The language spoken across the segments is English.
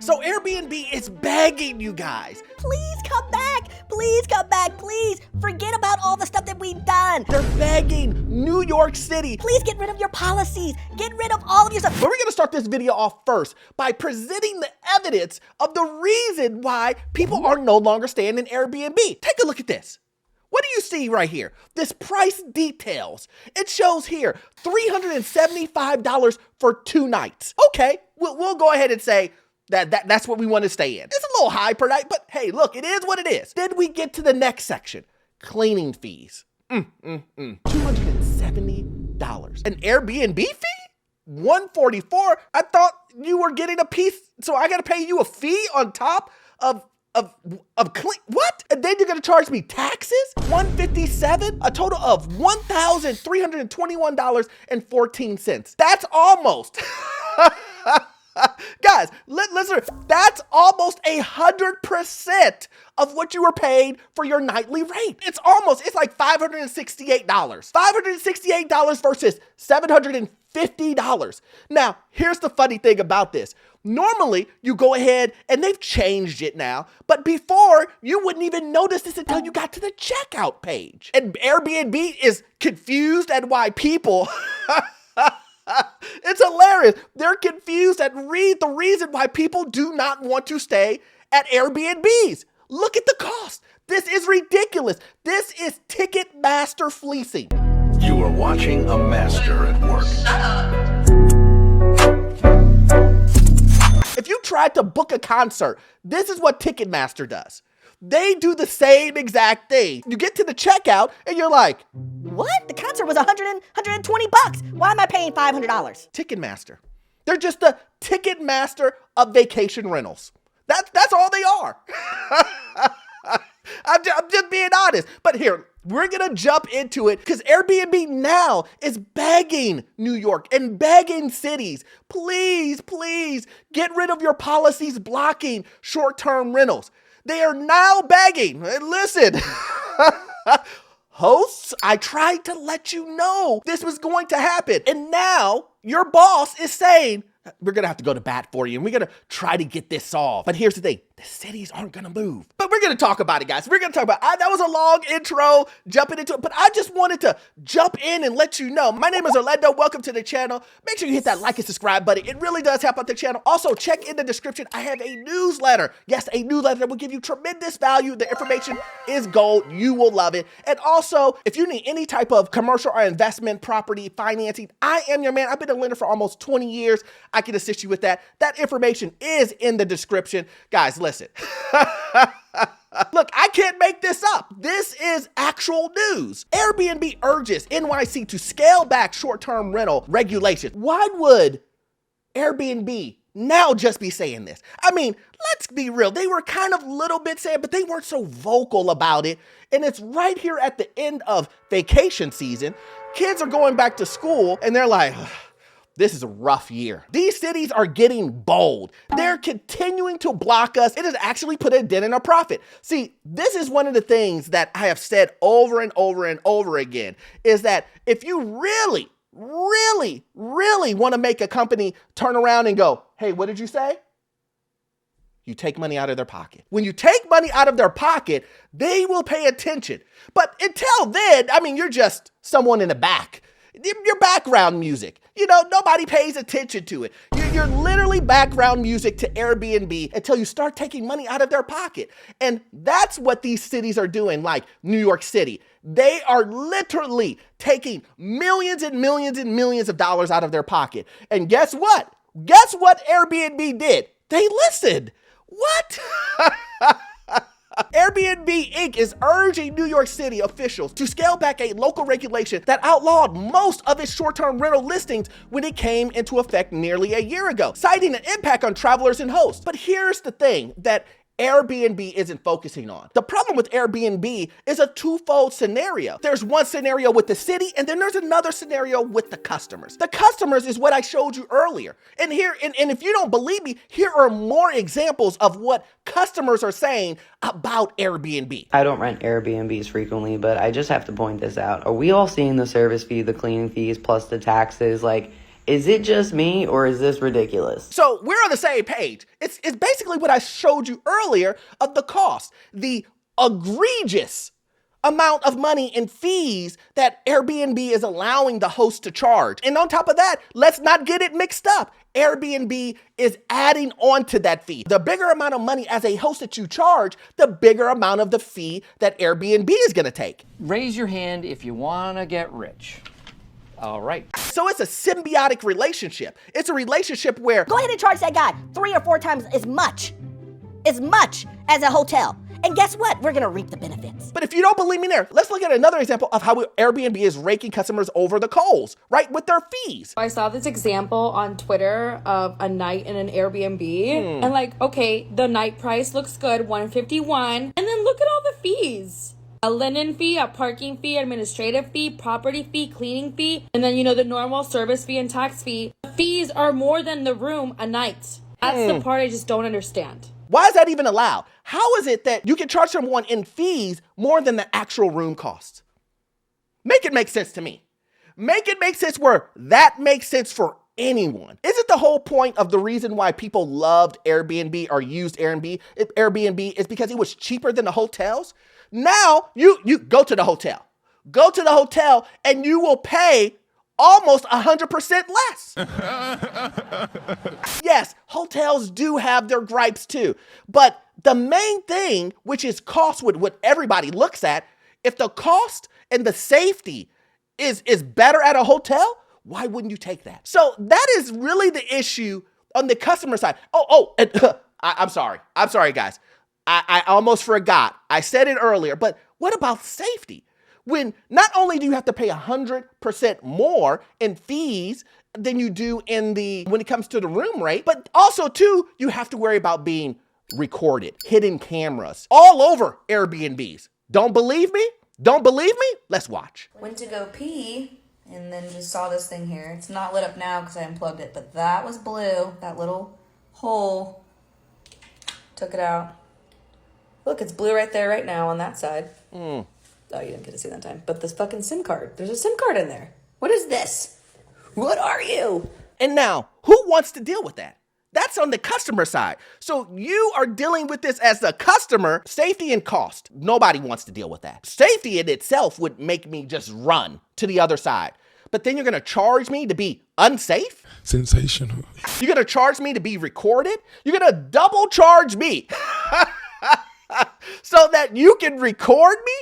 So Airbnb is begging you guys. Please come back. Please come back. Please forget about all the stuff that we've done. They're begging New York City. Please get rid of your policies. Get rid of all of your stuff. But we're gonna start this video off first by presenting the evidence of the reason why people are no longer staying in Airbnb. Take a look at this. What do you see right here? This price details. It shows here $375 for 2 nights. Okay, we'll go ahead and say that's what we want to stay in. It's a little high per night, but hey, look, it is what it is. Then we get to the next section, cleaning fees. $270. An Airbnb fee? $144? I thought you were getting a piece, so I gotta pay you a fee on top of clean, what? And then you're gonna charge me taxes? $157? A total of $1,321.14. That's almost, guys, listen, that's almost 100% of what you were paid for your nightly rate. It's like $568. $568 versus $750. Now, here's the funny thing about this. Normally, you go ahead, and they've changed it now, but before, you wouldn't even notice this until you got to the checkout page. And Airbnb is confused at why people, it's hilarious. They're confused at the reason why people do not want to stay at Airbnbs. Look at the cost. This is ridiculous. This is Ticketmaster fleecing. You are watching a master at work. If you tried to book a concert, this is what Ticketmaster does. They do the same exact thing. You get to the checkout and you're like, what? The concert was $120. Why am I paying $500? Ticketmaster. They're just the Ticketmaster of vacation rentals. That's all they are. I'm just being honest. But here, we're going to jump into it because Airbnb now is begging New York and begging cities, please, please get rid of your policies blocking short-term rentals. They are now begging. Listen, hosts, I tried to let you know this was going to happen. And now your boss is saying, we're going to have to go to bat for you and we're going to try to get this solved. But here's the thing. The cities aren't going to move. But we're going to talk about it, guys. We're going to talk about it. That was a long intro, jumping into it. But I just wanted to jump in and let you know. My name is Orlando. Welcome to the channel. Make sure you hit that like and subscribe button. It really does help out the channel. Also, check in the description. I have a newsletter. Yes, a newsletter that will give you tremendous value. The information is gold. You will love it. And also, if you need any type of commercial or investment property financing, I am your man. I've been a lender for almost 20 years. I can assist you with that. That information is in the description. Guys, listen. Look, I can't make this up. This is actual news. Airbnb urges NYC to scale back short-term rental regulations. Why would Airbnb now just be saying this? I mean, let's be real. They were kind of a little bit saying, but they weren't so vocal about it. And it's right here at the end of vacation season. Kids are going back to school and they're like, this is a rough year. These cities are getting bold. They're continuing to block us. It has actually put a dent in our profit. See, this is one of the things that I have said over and over and over again, is that if you really want to make a company turn around and go, hey, what did you say? You take money out of their pocket. When you take money out of their pocket, they will pay attention. But until then, I mean, you're just someone in the back. Your background music. You know, nobody pays attention to it. You're literally background music to Airbnb until you start taking money out of their pocket. And that's what these cities are doing, like New York City. They are literally taking millions and millions and millions of dollars out of their pocket. And guess what? Guess what Airbnb did? They listened. What? Airbnb Inc. is urging New York City officials to scale back a local regulation that outlawed most of its short-term rental listings when it came into effect nearly a year ago, citing an impact on travelers and hosts. But here's the thing that Airbnb isn't focusing on. The problem with Airbnb is a twofold scenario. There's one scenario with the city, and then there's another scenario with the customers. The customers is what I showed you earlier. And if you don't believe me, here are more examples of what customers are saying about Airbnb. I don't rent Airbnbs frequently, but I just have to point this out. Are we all seeing the service fee, the cleaning fees, plus the taxes? Like, Is it just me or is this ridiculous? So we're on the same page. It's basically what I showed you earlier of the cost, the egregious amount of money in fees that Airbnb is allowing the host to charge. And on top of that, let's not get it mixed up. Airbnb is adding on to that fee. The bigger amount of money as a host that you charge, the bigger amount of the fee that Airbnb is gonna take. Raise your hand if you wanna get rich. All right. So it's a symbiotic relationship. It's a relationship where Go ahead and charge that guy 3 or 4 times as much as a hotel. And guess what? We're gonna reap the benefits. But if you don't believe me there, let's look at another example of how Airbnb is raking customers over the coals, right, with their fees. I saw this example on Twitter of a night in an Airbnb. And like, okay, the night price looks good, $151. And then look at all the fees. A linen fee, a parking fee, administrative fee, property fee, cleaning fee, and then, the normal service fee and tax fee. The fees are more than the room a night. That's the part I just don't understand. Why is that even allowed? How is it that you can charge someone in fees more than the actual room costs? Make it make sense to me. Make it make sense where that makes sense for anyone. Isn't the whole point of the reason why people loved Airbnb or used Airbnb is because it was cheaper than the hotels? Now you go to the hotel. Go to the hotel and you will pay almost 100% less. Yes, hotels do have their gripes too. But the main thing, which is cost, what everybody looks at, if the cost and the safety is better at a hotel, why wouldn't you take that? So that is really the issue on the customer side. I'm sorry. I'm sorry, guys. I almost forgot. I said it earlier, but what about safety? When not only do you have to pay 100% more in fees than you do when it comes to the room rate, but also too, you have to worry about being recorded, hidden cameras all over Airbnbs. Don't believe me? Don't believe me? Let's watch. Went to go pee and then just saw this thing here. It's not lit up now because I unplugged it, but that was blue, that little hole. Took it out. Look, it's blue right there right now on that side. Oh, you didn't get to see that time. But this fucking SIM card. There's a SIM card in there. What is this? What are you? And now, who wants to deal with that? That's on the customer side. So you are dealing with this as a customer, safety and cost. Nobody wants to deal with that. Safety in itself would make me just run to the other side. But then you're gonna charge me to be unsafe? Sensational. You're gonna charge me to be recorded? You're gonna double charge me so that you can record me?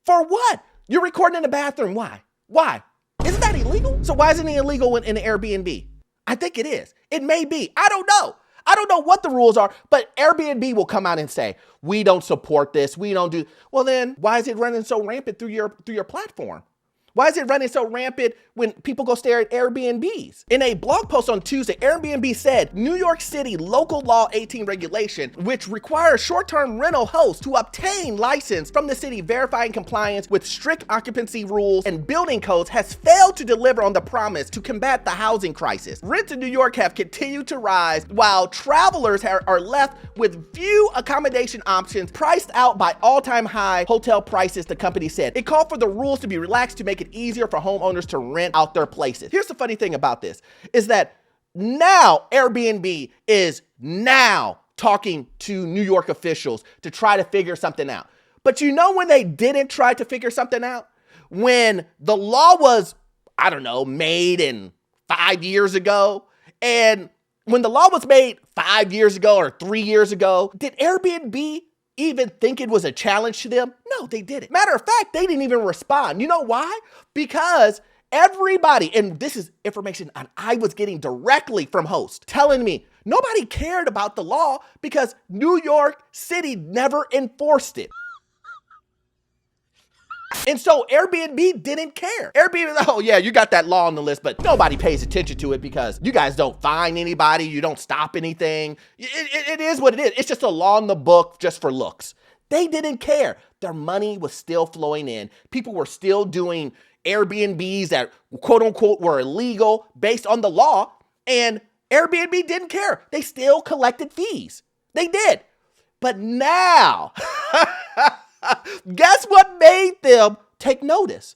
For what? You're recording in the bathroom. Why? Why? Isn't that illegal? So why isn't it illegal in an Airbnb? I think it is. It may be. I don't know. I don't know what the rules are, but Airbnb will come out and say, we don't support this. We don't do. Well, then why is it running so rampant through your platform? Why is it running so rampant when people go stare at Airbnbs? In a blog post on Tuesday, Airbnb said New York City Local Law 18 regulation, which requires short-term rental hosts to obtain license from the city verifying compliance with strict occupancy rules and building codes, has failed to deliver on the promise to combat the housing crisis. Rents in New York have continued to rise while travelers are left with few accommodation options priced out by all-time high hotel prices, the company said. It called for the rules to be relaxed to make it easier for homeowners to rent out their places. Here's the funny thing about this, is that now Airbnb is now talking to New York officials to try to figure something out. But you know when they didn't try to figure something out? When the law was, made in 5 years ago, and when the law was made 5 years ago or 3 years ago, did Airbnb even think it was a challenge to them? No, they didn't. Matter of fact, they didn't even respond. You know why? Because everybody, and this is information I was getting directly from hosts, telling me nobody cared about the law because New York City never enforced it. And so Airbnb didn't care. Airbnb, oh yeah, you got that law on the list, but nobody pays attention to it because you guys don't fine anybody, you don't stop anything. It is what it is. It's just a law in the book just for looks. They didn't care. Their money was still flowing in. People were still doing Airbnbs that quote unquote were illegal based on the law, and Airbnb didn't care. They still collected fees. They did. But now, guess what made them take notice?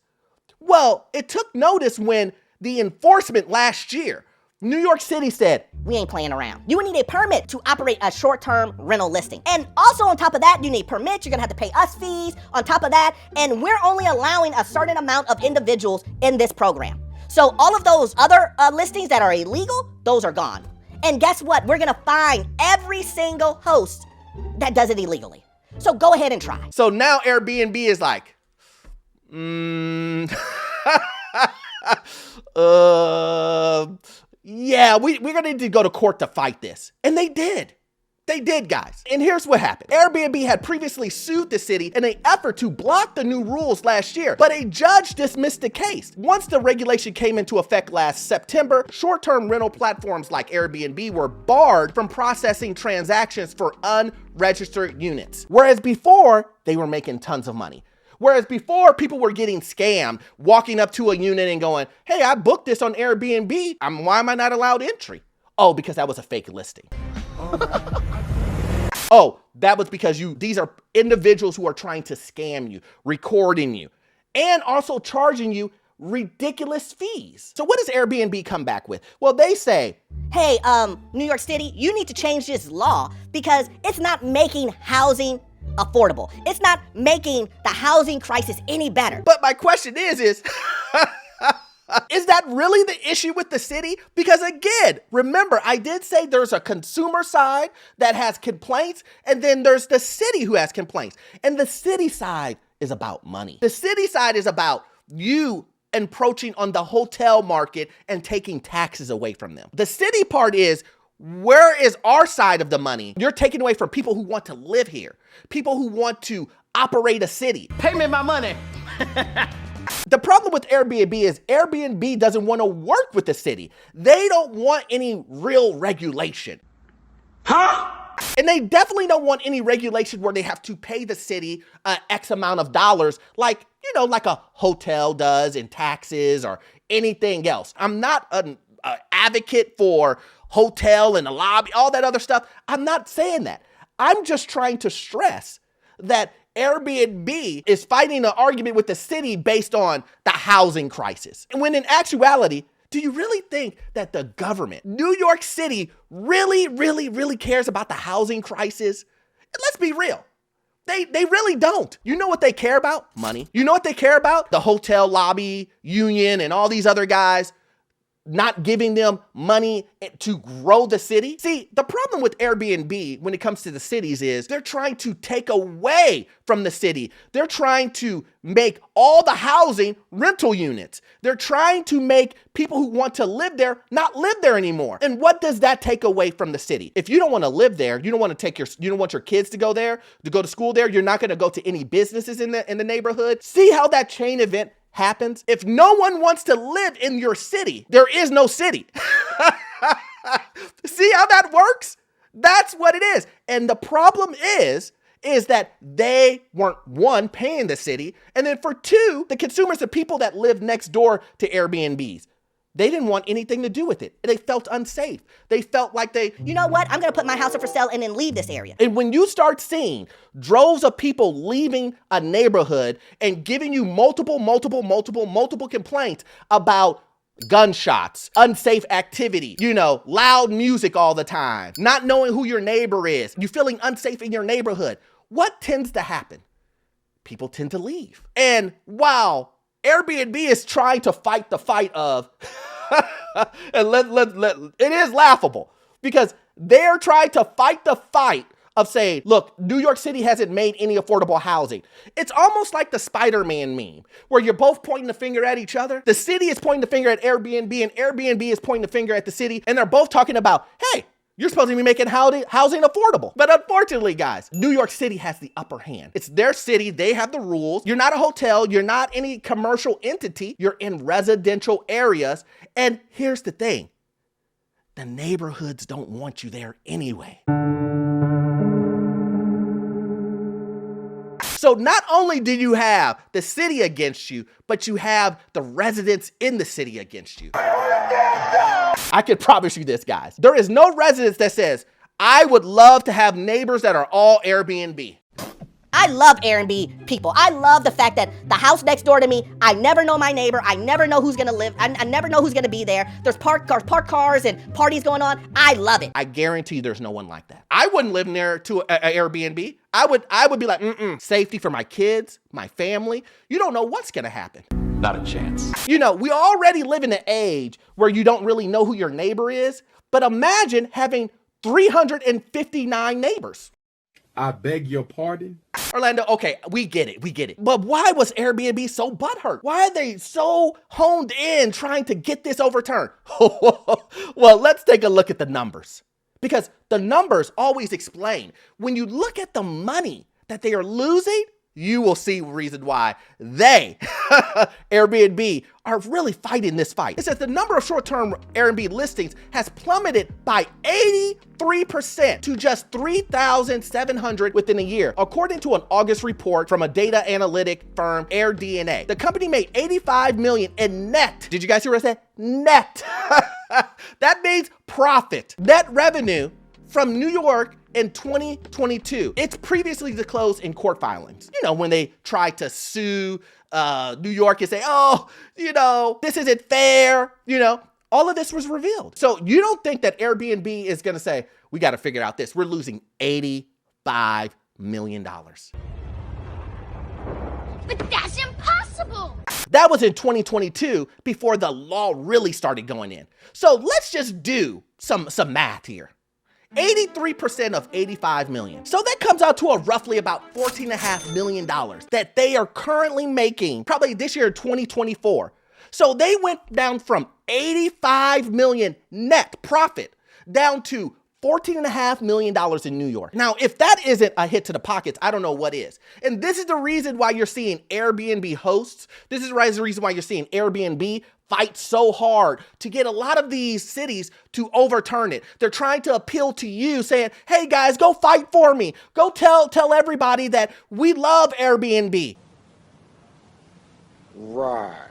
Well, it took notice when the enforcement last year, New York City said, we ain't playing around. You would need a permit to operate a short-term rental listing. And also on top of that, you need permits, you're gonna have to pay us fees on top of that, and we're only allowing a certain amount of individuals in this program. So all of those other listings that are illegal, those are gone. And guess what? We're gonna fine every single host that does it illegally. So go ahead and try. So now Airbnb is like, yeah, we're gonna need to go to court to fight this. And they did. They did, guys. And here's what happened. Airbnb had previously sued the city in an effort to block the new rules last year, but a judge dismissed the case. Once the regulation came into effect last September, short-term rental platforms like Airbnb were barred from processing transactions for unregistered units. Whereas before, they were making tons of money. Whereas before, people were getting scammed, walking up to a unit and going, hey, I booked this on Airbnb. Why am I not allowed entry? Oh, because that was a fake listing. Oh, that was because these are individuals who are trying to scam you, recording you, and also charging you ridiculous fees. So what does Airbnb come back with? Well, they say, hey, New York City, you need to change this law because it's not making housing affordable. It's not making the housing crisis any better. But my question is is that really the issue with the city? Because again, remember, I did say there's a consumer side that has complaints, and then there's the city who has complaints. And the city side is about money. The city side is about you encroaching on the hotel market and taking taxes away from them. The city part is, where is our side of the money? You're taking away from people who want to live here, people who want to operate a city. Pay me my money. The problem with Airbnb is Airbnb doesn't want to work with the city. They don't want any real regulation. Huh? And they definitely don't want any regulation where they have to pay the city X amount of dollars like, like a hotel does in taxes or anything else. I'm not an advocate for hotel and a lobby, all that other stuff. I'm not saying that. I'm just trying to stress that Airbnb is fighting an argument with the city based on the housing crisis. And when in actuality, do you really think that the government, New York City, really cares about the housing crisis? And let's be real. They really don't. You know what they care about? Money. You know what they care about? The hotel lobby union and all these other guys not giving them money to grow the city. See, the problem with Airbnb when it comes to the cities is they're trying to take away from the city. They're trying to make all the housing rental units. They're trying to make people who want to live there not live there anymore. And what does that take away from the city? If you don't want to live there, you don't want your kids to go there, to go to school there, you're not going to go to any businesses in the neighborhood. See how that chain event happens? If no one wants to live in your city, there is no city. See how that works? That's what it is. And the problem is that they weren't, one, paying the city, and then for two, the consumers, the people that live next door to Airbnbs, they didn't want anything to do with it. They felt unsafe. They felt like you know what? I'm gonna put my house up for sale and then leave this area. And when you start seeing droves of people leaving a neighborhood and giving you multiple complaints about gunshots, unsafe activity, loud music all the time, not knowing who your neighbor is, you feeling unsafe in your neighborhood, what tends to happen? People tend to leave. And wow, Airbnb is trying to fight the fight of, and it is laughable because they're trying to fight the fight of saying, look, New York City hasn't made any affordable housing. It's almost like the Spider-Man meme where you're both pointing the finger at each other. The city is pointing the finger at Airbnb and Airbnb is pointing the finger at the city, and they're both talking about, hey, you're supposed to be making housing affordable. But unfortunately, guys, New York City has the upper hand. It's their city. They have the rules. You're not a hotel. You're not any commercial entity. You're in residential areas. And here's the thing. The neighborhoods don't want you there anyway. So not only do you have the city against you, but you have the residents in the city against you. I can promise you this, guys. There is no residence that says, I would love to have neighbors that are all Airbnb. I I love Airbnb people. I love the fact that the house next door to me, I never know my neighbor. I never know who's gonna live. I never know who's gonna be there. There's parked cars and parties going on. I love it. I guarantee there's no one like that. I wouldn't live near to a Airbnb. I would be like, safety for my kids, my family. You don't know what's gonna happen. Not a chance. You know, we already live in an age where you don't really know who your neighbor is, but imagine having 359 neighbors. I beg your pardon? Orlando, okay, we get it. But why was Airbnb so butthurt? Why are they so honed in trying to get this overturned? Well, let's take a look at the numbers. Because the numbers always explain. When you look at the money that they are losing, you will see reason why they, Airbnb, are really fighting this fight. It says the number of short-term Airbnb listings has plummeted by 83% to just 3,700 within a year, according to an August report from a data analytic firm, AirDNA. The company made $85 million in net. Did you guys hear what I said? Net. That means profit. Net revenue from New York in 2022. It's previously disclosed in court filings. You know, when they try to sue New York and say, oh, you know, this isn't fair, you know, all of this was revealed. So you don't think that Airbnb is gonna say, we gotta figure out this. We're losing $85 million. But that's impossible! That was in 2022 before the law really started going in. So let's just do some math here. 83% of 85 million. So that comes out to a roughly about $14.5 million that they are currently making probably this year, 2024. So they went down from 85 million net profit down to $14.5 million in New York. Now, if that isn't a hit to the pockets, I don't know what is. And this is the reason why you're seeing Airbnb hosts. This is the reason why you're seeing Airbnb fight so hard to get a lot of these cities to overturn it. They're trying to appeal to you saying, hey guys, go fight for me. Go tell everybody that we love Airbnb. Right.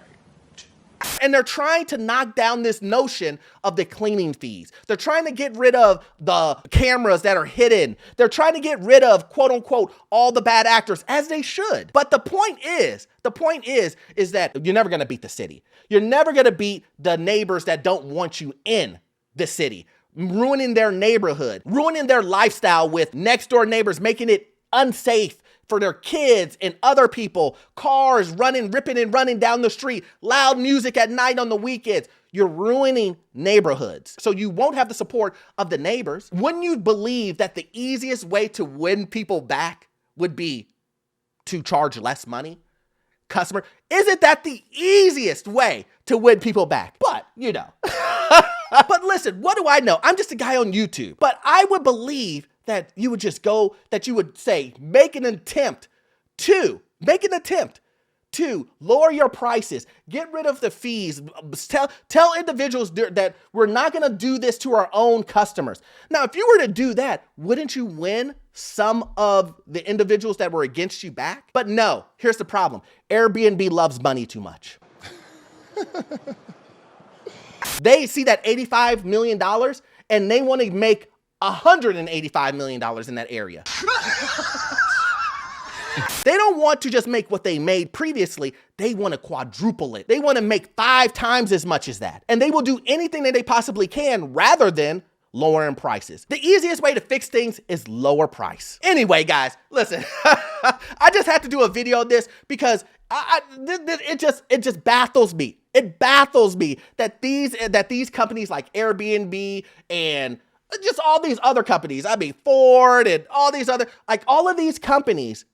And they're trying to knock down this notion of the cleaning fees. They're trying to get rid of the cameras that are hidden. They're trying to get rid of, quote unquote, all the bad actors, as they should. But the point is that you're never gonna beat the city. You're never gonna beat the neighbors that don't want you in the city, ruining their neighborhood, ruining their lifestyle with next door neighbors, making it unsafe for their kids and other people, cars ripping and running down the street, loud music at night on the weekends. You're ruining neighborhoods. So you won't have the support of the neighbors. Wouldn't you believe that the easiest way to win people back would be to charge less money? Customer, isn't that the easiest way to win people back? But, you know. But listen, what do I know? I'm just a guy on YouTube. But I would believe that you would just go, that you would say, make an attempt to lower your prices, get rid of the fees, tell individuals that we're not gonna do this to our own customers. Now, if you were to do that, wouldn't you win some of the individuals that were against you back? But no, here's the problem. Airbnb loves money too much. They see that $85 million and they want to make $185 million in that area. They don't want to just make what they made previously. They want to quadruple it. They want to make 5 times as much as that. And they will do anything that they possibly can rather than lowering prices. The easiest way to fix things is lower price. Anyway, guys, listen, I just had to do a video on this because it just baffles me. It baffles me that these companies like Airbnb and just all these other companies, I mean, Ford and all these companies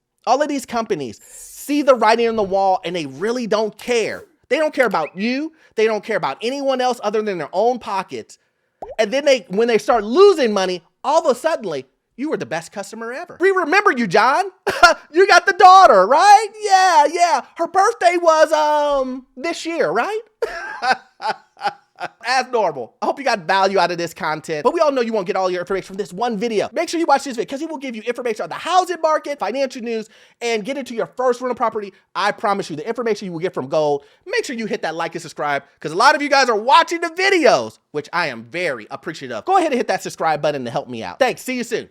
see the writing on the wall and they really don't care. They don't care about you. They don't care about anyone else other than their own pockets. And then when they start losing money, all of a sudden, you were the best customer ever. We remember you, John. You got the daughter, right? Yeah. Her birthday was this year, right? As normal. I hope you got value out of this content, but we all know you won't get all your information from this one video. Make sure you watch this video because it will give you information on the housing market, financial news, and get into your first rental property. I promise you the information you will get from Gold. Make sure you hit that like and subscribe because a lot of you guys are watching the videos, which I am very appreciative of. Go ahead and hit that subscribe button to help me out. Thanks. See you soon.